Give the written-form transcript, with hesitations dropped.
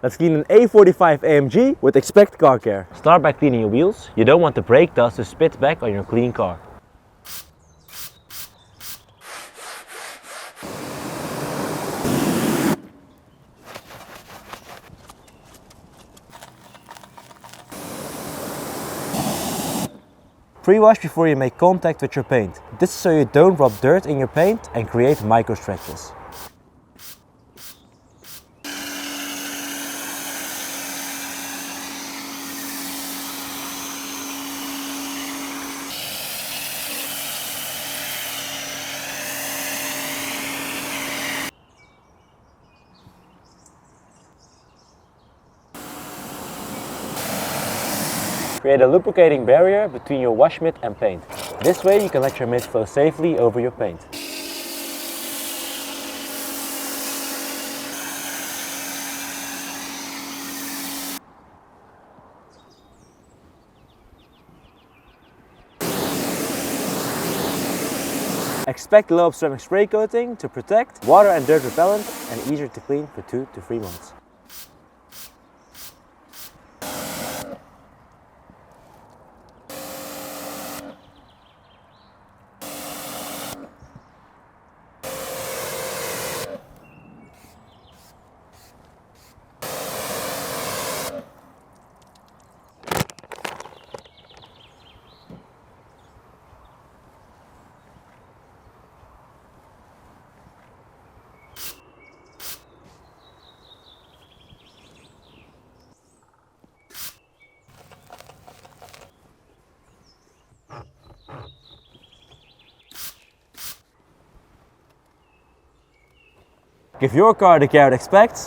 Let's clean an A45 AMG with Expect Car Care. Start by cleaning your wheels. You don't want the brake dust to spit back on your clean car. Pre-wash before you make contact with your paint. This is so you don't rub dirt in your paint and create micro scratches. Create a lubricating barrier between your wash mitt and paint. This way you can let your mitt flow safely over your paint. Expect Glowup ceramic spray coating to protect, water and dirt repellent, and easier to clean for 2 to 3 months. Give your car the care it expects